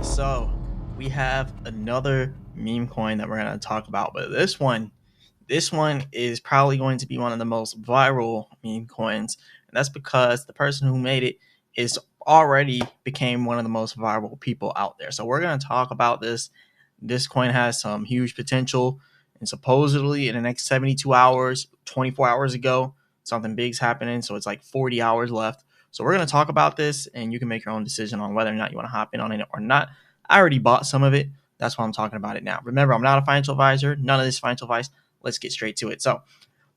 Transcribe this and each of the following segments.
right, so we have another meme coin that we're going to talk about, but this one is probably going to be one of the most viral meme coins, and that's because the person who made it is already became one of the most viral people out there. So we're going to talk about this. This coin has some huge potential, and supposedly in the next 72 hours, 24 hours ago, something big's happening. So it's like 40 hours left. So we're going to talk about this, and you can make your own decision on whether or not you want to hop in on it or not. I already bought some of it. That's why I'm talking about it now. Remember, I'm not a financial advisor. None of this financial advice. Let's get straight to it. So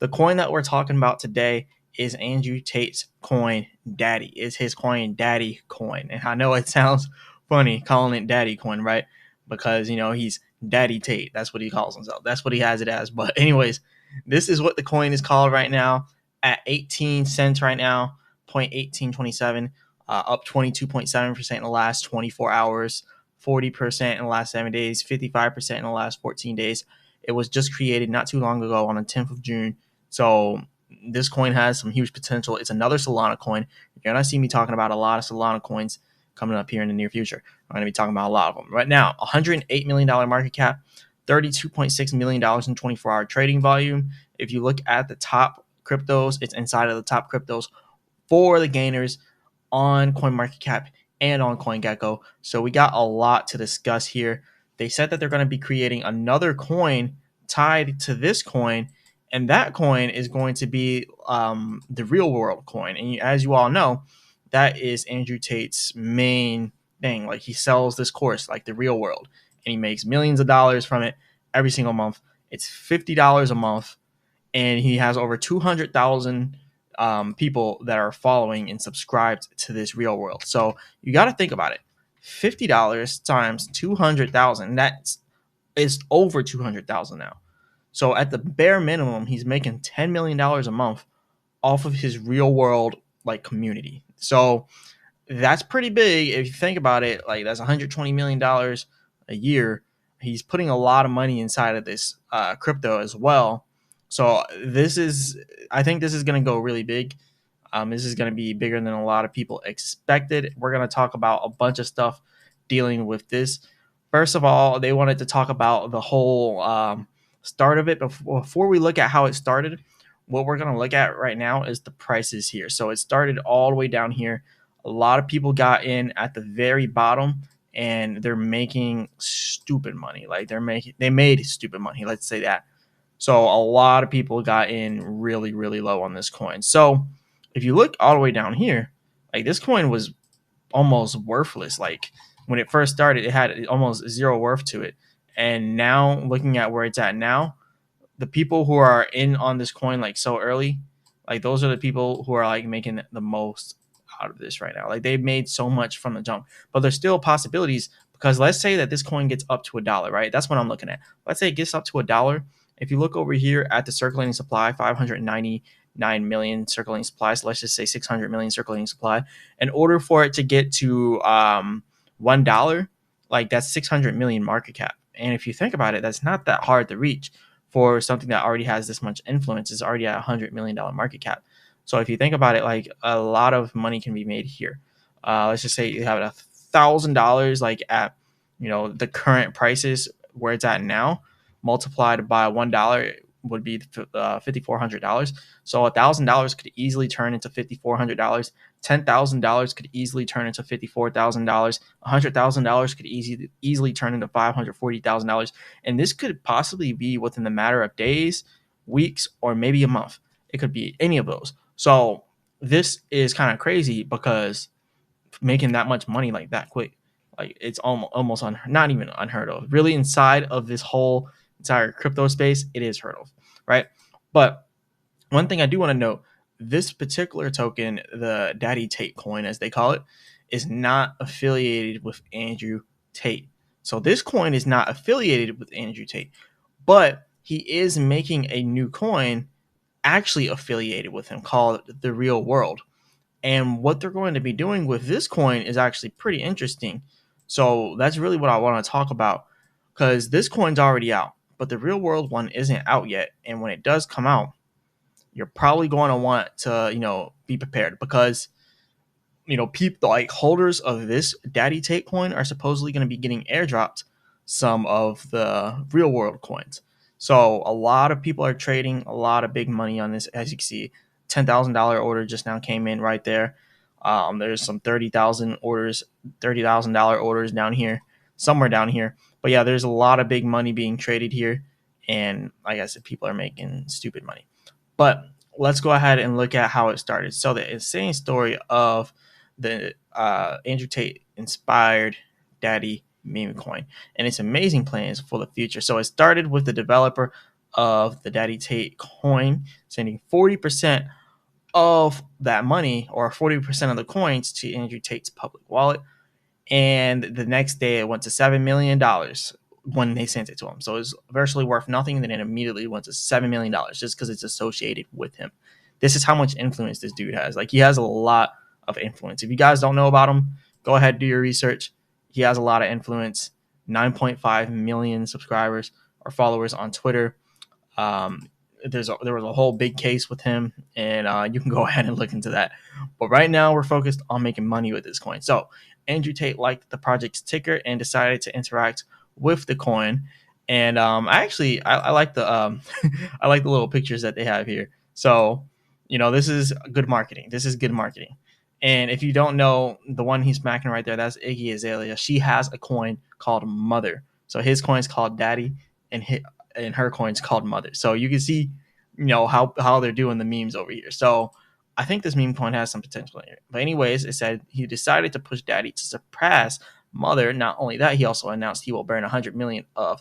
the coin that we're talking about today is Andrew Tate's coin Daddy. Is his coin Daddy coin. And I know it sounds funny calling it Daddy coin, right? Because, he's Daddy Tate. That's what he calls himself. That's what he has it as. But anyways, this is what the coin is called right now at 18 cents right now, 0.1827, up 22.7% in the last 24 hours, 40% in the last 7 days, 55% in the last 14 days. It was just created not too long ago on the 10th of June. So this coin has some huge potential. It's another Solana coin. You're going to see me talking about a lot of Solana coins coming up here in the near future. I'm going to be talking about a lot of them. Right now, $108 million market cap, $32.6 million in 24-hour trading volume. If you look at the top cryptos, it's inside of the top cryptos for the gainers on CoinMarketCap and on CoinGecko. So we got a lot to discuss here. They said that they're going to be creating another coin tied to this coin, and that coin is going to be the real world coin. And as you all know, that is Andrew Tate's main thing. Like, he sells this course, like the real world, and he makes millions of dollars from it every single month. It's $50 a month, and he has over 200,000 people that are following and subscribed to this real world. So you got to think about it. $50 times 200,000, that's is over 200,000 now. So at the bare minimum, he's making $10 million a month off of his real world community. So that's pretty big if you think about it. Like, that's $120 million a year. He's putting a lot of money inside of this crypto as well. So I think this is going to go really big. This is going to be bigger than a lot of people expected. We're going to talk about a bunch of stuff dealing with this. First of all, they wanted to talk about the whole start of it. Before we look at how it started, what we're going to look at right now is the prices here. So it started all the way down here. A lot of people got in at the very bottom, and they're making stupid money. Like, they made stupid money. Let's say that. So a lot of people got in really, really low on this coin. So if you look all the way down here, like, this coin was almost worthless. Like, when it first started, it had almost zero worth to it. And now, looking at where it's at now, the people who are in on this coin like so early, like, those are the people who are like making the most out of this right now. Like, they've made so much from the jump, but there's still possibilities, because let's say that this coin gets up to $1, right? That's what I'm looking at. Let's say it gets up to $1. If you look over here at the circulating supply, 599 million circulating supply, so let's just say 600 million circulating supply. In order for it to get to $1, like, that's 600 million market cap. And if you think about it, that's not that hard to reach for something that already has this much influence. Is already at $100 million market cap. So if you think about it, like, a lot of money can be made here. Let's just say you have $1,000, like, at the current prices where it's at now, multiplied by $1 would be $5,400. So $1,000 could easily turn into $5,400. $10,000 could easily turn into $54,000. $100,000 could easily turn into $540,000. And this could possibly be within the matter of days, weeks, or maybe a month. It could be any of those. So this is kind of crazy, because making that much money like that quick, like, it's almost not even unheard of. Really, inside of this whole entire crypto space, it is heard of, right? But one thing I do want to note, this particular token, the Daddy Tate coin, as they call it, is not affiliated with Andrew Tate. So this coin is not affiliated with Andrew Tate, but he is making a new coin actually affiliated with him called the Real World. And what they're going to be doing with this coin is actually pretty interesting. So that's really what I want to talk about, because this coin's already out, but the Real World one isn't out yet. And when it does come out, you're probably going to want to, be prepared, because people like holders of this Daddy Tate coin are supposedly going to be getting airdropped some of the real world coins. So a lot of people are trading a lot of big money on this. As you can see, $10,000 order just now came in right there. There's some $30,000 orders down here, somewhere down here. But yeah, there's a lot of big money being traded here, and like I said, people are making stupid money. But let's go ahead and look at how it started. So the insane story of the Andrew Tate inspired Daddy meme coin and its amazing plans for the future. So it started with the developer of the Daddy Tate coin sending 40% of that money, or 40% of the coins, to Andrew Tate's public wallet. And the next day it went to $7 million when they sent it to him. So it was virtually worth nothing. Then it immediately went to $7 million just because it's associated with him. This is how much influence this dude has. Like, he has a lot of influence. If you guys don't know about him, go ahead, do your research. He has a lot of influence. 9.5 million subscribers or followers on Twitter. There was a whole big case with him, and you can go ahead and look into that. But right now we're focused on making money with this coin. So Andrew Tate liked the project's ticker and decided to interact with the coin. And I like the I like the little pictures that they have here. So this is good marketing. This is good marketing. And if you don't know, the one he's smacking right there, that's Iggy Azalea. She has a coin called Mother. So his coin is called Daddy, and her coin's called Mother. So you can see, how they're doing the memes over here. So I think this meme coin has some potential in it. But anyways, it said he decided to push Daddy to surpass Mother. Not only that, he also announced he will burn $100 million of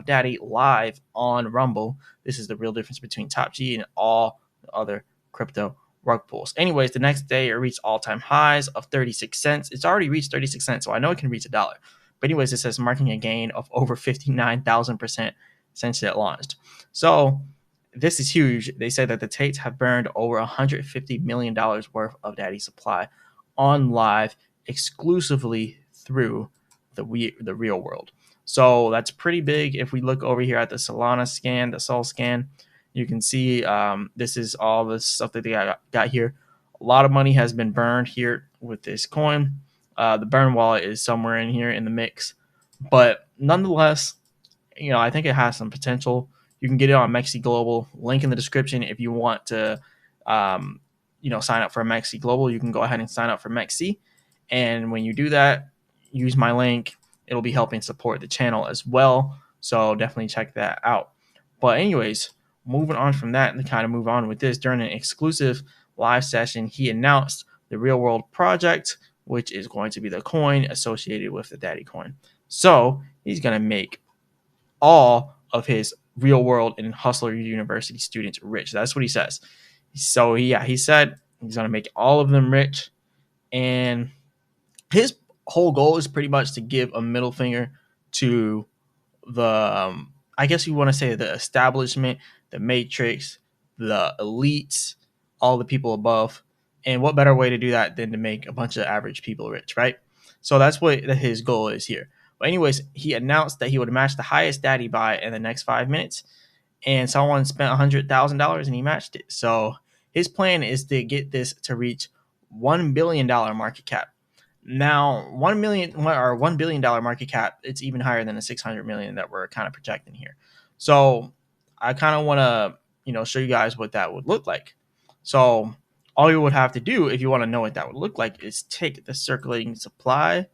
Daddy live on Rumble. This is the real difference between Top G and all the other crypto rug pulls. Anyways, the next day it reached all-time highs of 36 cents. It's already reached 36 cents, so I know it can reach $1. But anyways, it says marking a gain of over 59,000% since it launched. So this is huge. They say that the Tates have burned over $150 million worth of Daddy supply on live exclusively through the real world. So that's pretty big. If we look over here at the Solana scan, the Sol scan, you can see this is all the stuff that they got here. A lot of money has been burned here with this coin. The burn wallet is somewhere in here in the mix. But nonetheless, I think it has some potential. You can get it on Mexi Global. Link in the description if you want to, sign up for Mexi Global. You can go ahead and sign up for Mexi. And when you do that, use my link. It'll be helping support the channel as well. So definitely check that out. But anyways, moving on from that and kind of move on with this, during an exclusive live session, he announced the real world project, which is going to be the coin associated with the Daddy coin. So he's going to make all of his real world and Hustler University students rich. That's what he says. So yeah, he said he's going to make all of them rich. And his whole goal is pretty much to give a middle finger to the, I guess you want to say, the establishment, the matrix, the elites, all the people above. And what better way to do that than to make a bunch of average people rich, right? So that's what his goal is here. But anyways, he announced that he would match the highest Daddy buy in the next 5 minutes. And someone spent $100,000 and he matched it. So his plan is to get this to reach $1 billion market cap. Now, $1 billion market cap, it's even higher than the 600 million that we're kind of projecting here. So I kind of want to, show you guys what that would look like. So all you would have to do if you want to know what that would look like is take the circulating supply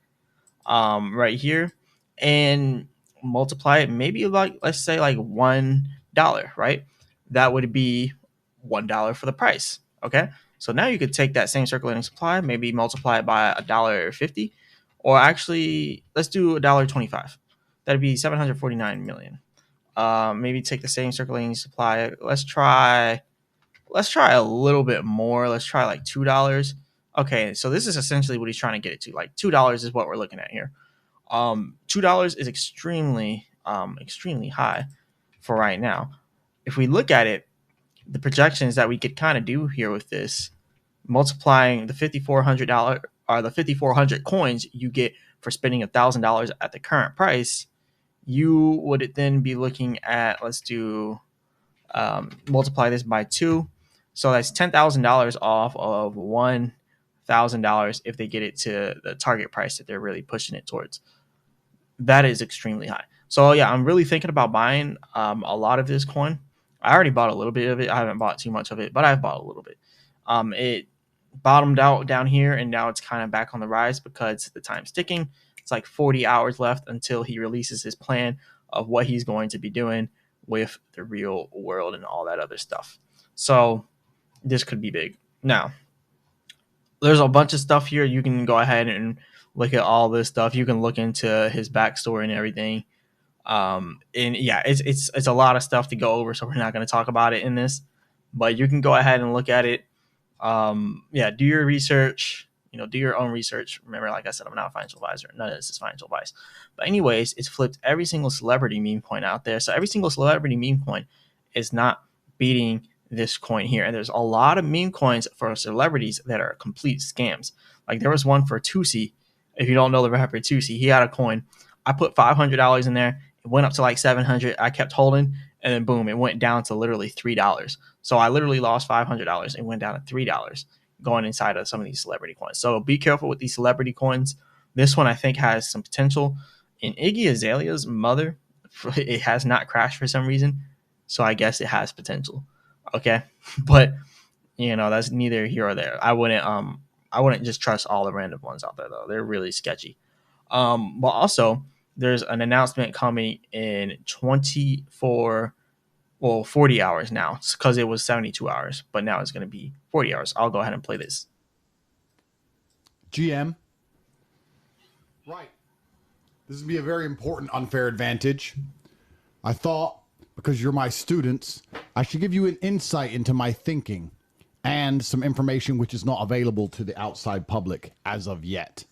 right here and multiply it, maybe like, let's say like $1, right? That would be $1 for the price. Okay. So now you could take that same circulating supply, maybe multiply it by $1.50, or actually let's do $1.25. That'd be 749 million. Maybe take the same circulating supply. Let's try a little bit more. Let's try like $2. Okay, so this is essentially what he's trying to get it to. Like $2 is what we're looking at here. $2 is extremely high for right now. If we look at it, the projections that we could kind of do here with this, multiplying the $5,400 or the 5,400 coins you get for spending $1,000 at the current price, you would then be looking at, let's do multiply this by 2. So that's $10,000 off of $1,000 if they get it to the target price that they're really pushing it towards. That is extremely high. So yeah, I'm really thinking about buying a lot of this coin. I already bought a little bit of it. I haven't bought too much of it, but I've bought a little bit. It bottomed out down here, and now it's kind of back on the rise because the time's ticking. It's like 40 hours left until he releases his plan of what he's going to be doing with the real world and all that other stuff. So this could be big. Now, there's a bunch of stuff here. You can go ahead and look at all this stuff. You can look into his backstory and everything. And yeah, it's a lot of stuff to go over, so we're not going to talk about it in this. But you can go ahead and look at it. Yeah, do your research. Do your own research. Remember, like I said, I'm not a financial advisor. None of this is financial advice. But anyways, it's flipped every single celebrity meme coin out there. So every single celebrity meme coin is not beating this coin here. And there's a lot of meme coins for celebrities that are complete scams. Like there was one for Tusi. If you don't know the rapper Tusi, he had a coin. I put $500 in there. It went up to like 700. I kept holding, and then boom, it went down to literally $3. So I literally lost $500 and went down to $3 going inside of some of these celebrity coins. So be careful with these celebrity coins. This one I think has some potential. In Iggy Azalea's mother, it has not crashed for some reason. So I guess it has potential. Okay. But that's neither here or there. I wouldn't just trust all the random ones out there though. They're really sketchy. But also there's an announcement coming in 40 hours now, because it was 72 hours, but now it's going to be 40 hours. I'll go ahead and play this. GM. Right. This would be a very important unfair advantage. I thought, because you're my students, I should give you an insight into my thinking and some information which is not available to the outside public as of yet.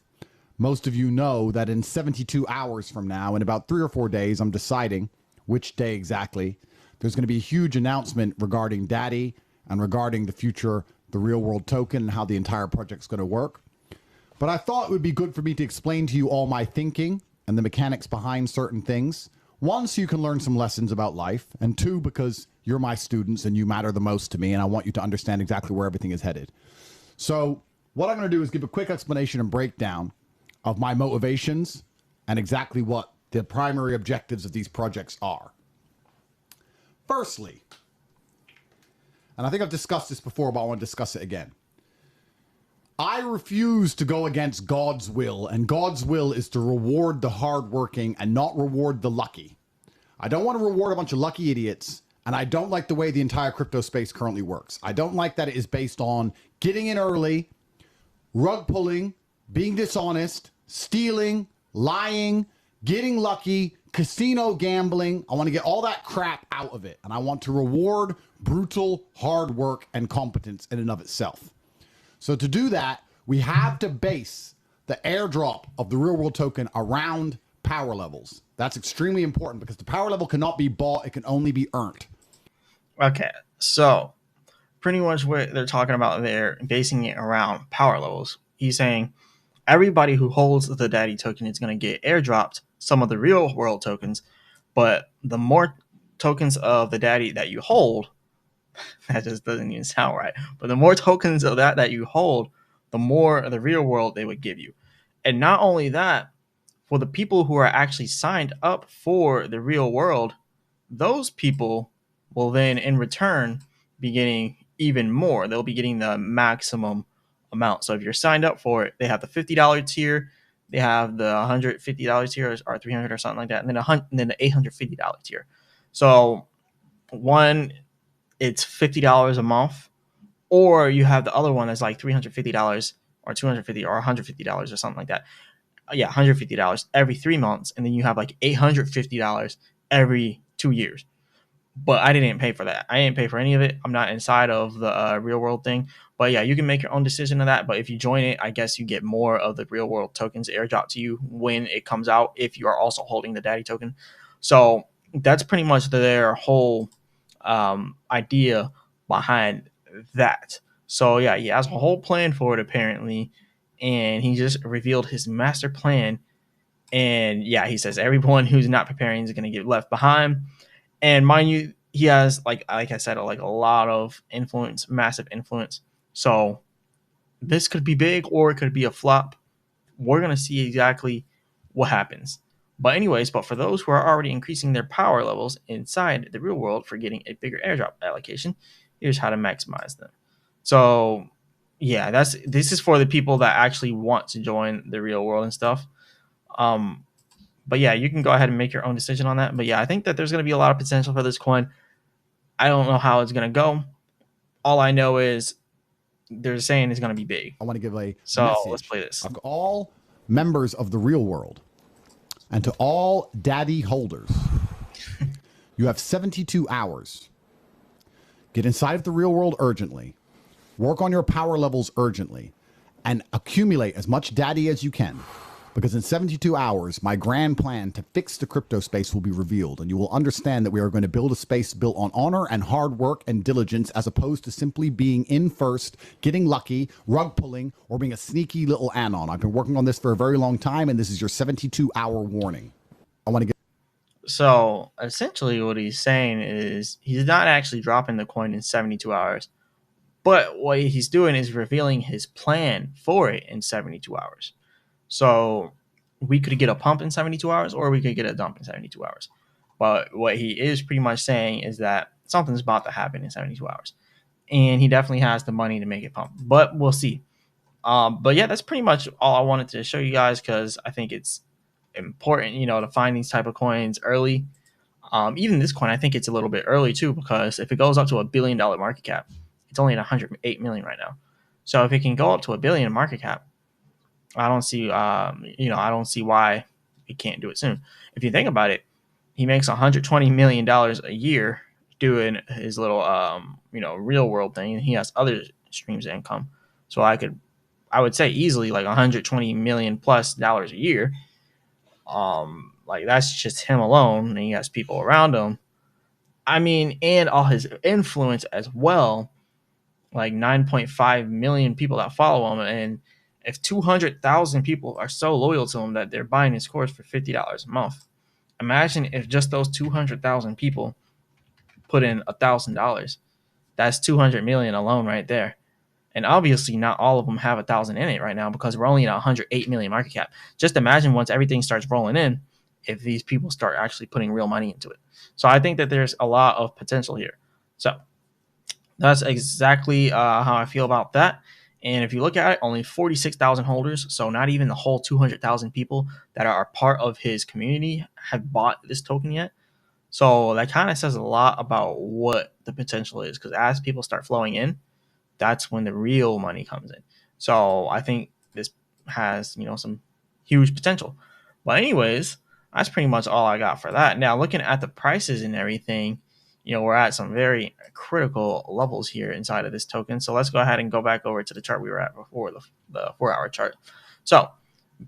Most of you know that in 72 hours from now, in about 3 or 4 days, I'm deciding which day exactly, there's going to be a huge announcement regarding Daddy and regarding the future, the real world token, and how the entire project's going to work. But I thought it would be good for me to explain to you all my thinking and the mechanics behind certain things. One, so you can learn some lessons about life. And two, because you're my students and you matter the most to me, and I want you to understand exactly where everything is headed. So what I'm going to do is give a quick explanation and breakdown of my motivations and exactly what the primary objectives of these projects are. Firstly, and I think I've discussed this before, but I want to discuss it again. I refuse to go against God's will, and God's will is to reward the hardworking and not reward the lucky. I don't want to reward a bunch of lucky idiots, and I don't like the way the entire crypto space currently works. I don't like that it is based on getting in early, rug pulling, being dishonest, stealing, lying, getting lucky, casino gambling. I want to get all that crap out of it, and I want to reward brutal hard work and competence in and of itself. So to do that, we have to base the airdrop of the real world token around power levels. That's extremely important because the power level cannot be bought. It can only be earned. Okay. So pretty much what they're talking about there, basing it around power levels. He's saying everybody who holds the Daddy token is going to get airdropped some of the real world tokens, but the more tokens of the Daddy that you hold, that just doesn't even sound right, but the more tokens of that you hold, the more of the real world they would give you. And not only that, for the people who are actually signed up for the real world, those people will then in return be getting even more. They'll be getting the maximum amount. So if you're signed up for it, they have the $50 tier, they have the $150 tier or $300 or something like that, and then the $850 tier. So one, it's $50 a month, or you have the other one that's like $350 or $250 or $150 or something like that. Yeah, $150 every 3 months, and then you have like $850 every 2 years. But I didn't pay for that. I didn't pay for any of it. I'm not inside of the real world thing. But yeah, you can make your own decision of that. But if you join it, I guess you get more of the real world tokens airdrop to you when it comes out, if you are also holding the Daddy token. So that's pretty much their whole idea behind that. So yeah, he has a whole plan for it apparently, and he just revealed his master plan. And yeah, he says everyone who's not preparing is going to get left behind. And mind you, he has like I said, like a lot of influence, massive influence. So this could be big or it could be a flop. We're going to see exactly what happens. But anyways, but for those who are already increasing their power levels inside the real world for getting a bigger airdrop allocation, here's how to maximize them. So yeah, this is for the people that actually want to join the real world and stuff. Um, but yeah, you can go ahead and make your own decision on that. But yeah, I think that there's going to be a lot of potential for this coin. I don't know how it's going to go. All I know is they're saying it's going to be big. I want to give a So let's message play this. of all members of the real world and to all daddy holders. You have 72 hours. Get inside of the real world urgently. Work on your power levels urgently and accumulate as much daddy as you can. Because in 72 hours, my grand plan to fix the crypto space will be revealed, and you will understand that we are going to build a space built on honor and hard work and diligence, as opposed to simply being in first, getting lucky, rug pulling, or being a sneaky little anon. I've been working on this for a very long time, and this is your 72-hour warning. I want to get. So essentially, what he's saying is he's not actually dropping the coin in 72 hours, but what he's doing is revealing his plan for it in 72 hours. So we could get a pump in 72 hours or we could get a dump in 72 hours. But what he is pretty much saying is that something's about to happen in 72 hours. And he definitely has the money to make it pump. But we'll see. But yeah, that's pretty much all I wanted to show you guys because I think it's important, to find these type of coins early. Even this coin, I think it's a little bit early too because if it goes up to $1 billion market cap, it's only at 108 million right now. So if it can go up to a billion market cap, I don't see, I don't see why it can't do it soon. If you think about it, he makes $120 million a year doing his little, real world thing, and he has other streams of income. So I would say easily like 120 million plus dollars a year. Like that's just him alone, and he has people around him. I mean, and all his influence as well, like 9.5 million people that follow him, and if 200,000 people are so loyal to him that they're buying his course for $50 a month, imagine if just those 200,000 people put in $1,000. That's 200 million alone right there. And obviously, not all of them have 1,000 in it right now because we're only at 108 million market cap. Just imagine once everything starts rolling in, if these people start actually putting real money into it. So I think that there's a lot of potential here. So that's exactly how I feel about that. And if you look at it, only 46,000 holders, so not even the whole 200,000 people that are part of his community have bought this token yet. So that kind of says a lot about what the potential is because as people start flowing in, that's when the real money comes in. So I think this has, some huge potential. But anyways, that's pretty much all I got for that. Now looking at the prices and everything, we're at some very critical levels here inside of this token. So let's go ahead and go back over to the chart we were at before, the 4-hour chart. So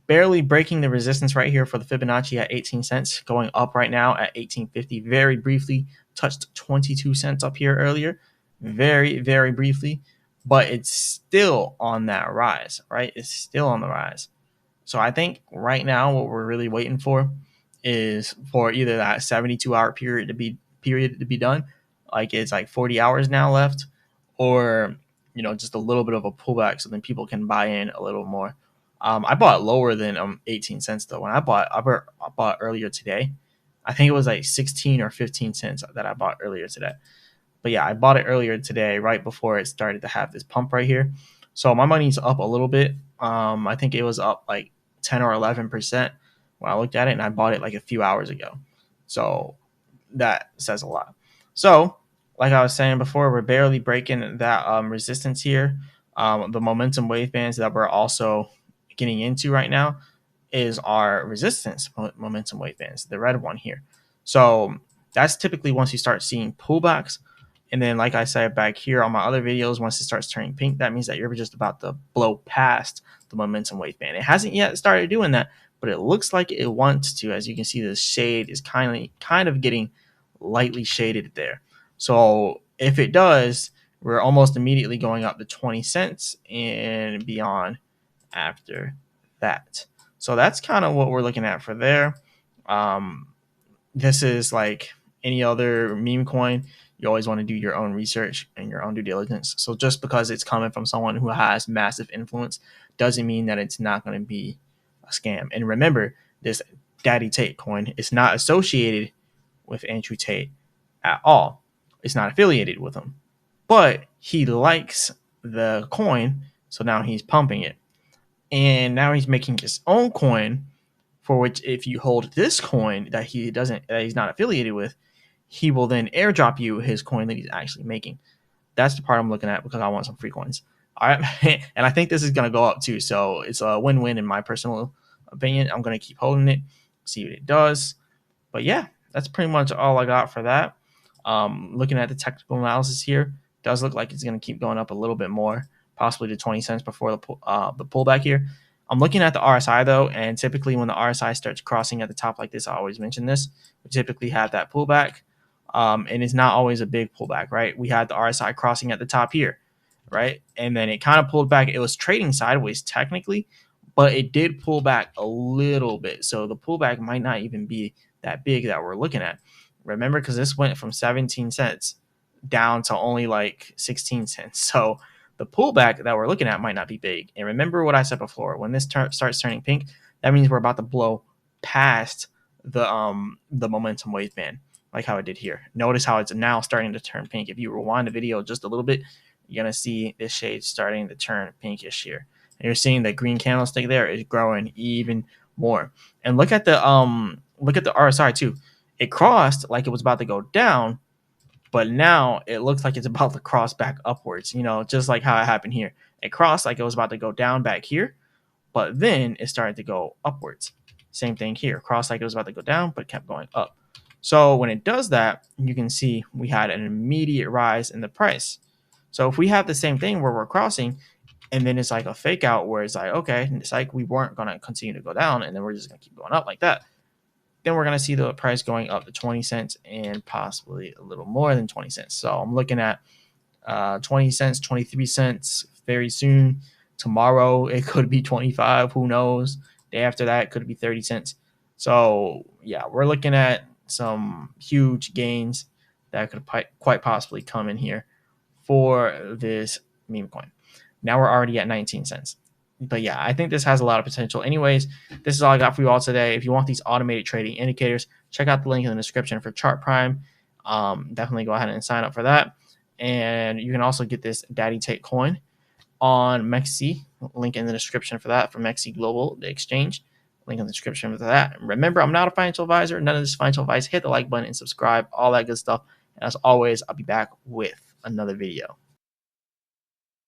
barely breaking the resistance right here for the Fibonacci at 18 cents, going up right now at 1850. Very briefly touched 22 cents up here earlier, very, very briefly, but it's still on that rise, right? It's still on the rise. So I think right now what we're really waiting for is for either that 72-hour period to be done, like it's like 40 hours now left, or just a little bit of a pullback so then people can buy in a little more. I bought lower than 18 cents though. When I bought earlier today, I think it was like 16 or 15 cents that I bought earlier today. But yeah, I bought it earlier today, right before it started to have this pump right here. So my money's up a little bit. I think it was up like 10 or 11% when I looked at it, and I bought it like a few hours ago. So that says a lot. So, like I was saying before, we're barely breaking that resistance here. The momentum wave bands that we're also getting into right now is our resistance momentum wave bands, the red one here. So that's typically once you start seeing pullbacks. And then, like I said back here on my other videos, once it starts turning pink, that means that you're just about to blow past the momentum wave band. It hasn't yet started doing that, but it looks like it wants to. As you can see, the shade is kind of getting lightly shaded there. So if it does, we're almost immediately going up to 20 cents and beyond after that. So that's kind of what we're looking at for there. This is like any other meme coin. You always want to do your own research and your own due diligence. So just because it's coming from someone who has massive influence doesn't mean that it's not going to be a scam. And remember, this Daddy Tate coin is not associated with Andrew Tate at all. It's not affiliated with him, but he likes the coin, so now he's pumping it. And now he's making his own coin, for which if you hold this coin that he's not affiliated with, he will then airdrop you his coin that he's actually making. That's the part I'm looking at because I want some free coins. All right. And I think this is going to go up too. So it's a win-win in my personal opinion. I'm going to keep holding it, see what it does. But yeah, that's pretty much all I got for that. Looking at the technical analysis here, does look like it's going to keep going up a little bit more, possibly to 20 cents before the pullback here. I'm looking at the RSI though, and typically when the RSI starts crossing at the top like this, I always mention this, we typically have that pullback. And it's not always a big pullback, right? We had the RSI crossing at the top here, right? And then it kind of pulled back. It was trading sideways technically, but it did pull back a little bit. So the pullback might not even be that big that we're looking at. Remember, because this went from 17 cents down to only like 16 cents. So the pullback that we're looking at might not be big. And remember what I said before, when this starts turning pink, that means we're about to blow past the momentum wave band, like how it did here. Notice how it's now starting to turn pink. If you rewind the video just a little bit, you're going to see this shade starting to turn pinkish here. And you're seeing the green candlestick there is growing even more. And look at the RSI too. It crossed like it was about to go down, but now it looks like it's about to cross back upwards, just like how it happened here. It crossed like it was about to go down back here, but then it started to go upwards. Same thing here. Crossed like it was about to go down, but kept going up. So when it does that, you can see we had an immediate rise in the price. So if we have the same thing where we're crossing, and then it's like a fake out where it's like, okay, it's like we weren't going to continue to go down, and then we're just going to keep going up like that, then we're going to see the price going up to 20 cents and possibly a little more than 20 cents. So I'm looking at 20 cents, 23 cents very soon. Tomorrow, it could be 25. Who knows? Day after that, it could be 30 cents. So, yeah, we're looking at some huge gains that could quite possibly come in here for this meme coin. Now we're already at 19 cents. But yeah, I think this has a lot of potential. Anyways, this is all I got for you all today. If you want these automated trading indicators, check out the link in the description for Chart Prime. Definitely go ahead and sign up for that. And you can also get this Daddy Tate coin on MEXC. Link in the description for that, for MEXC Global, the exchange. Link in the description for that. Remember, I'm not a financial advisor. None of this financial advice. Hit the like button and subscribe. All that good stuff. And as always, I'll be back with another video.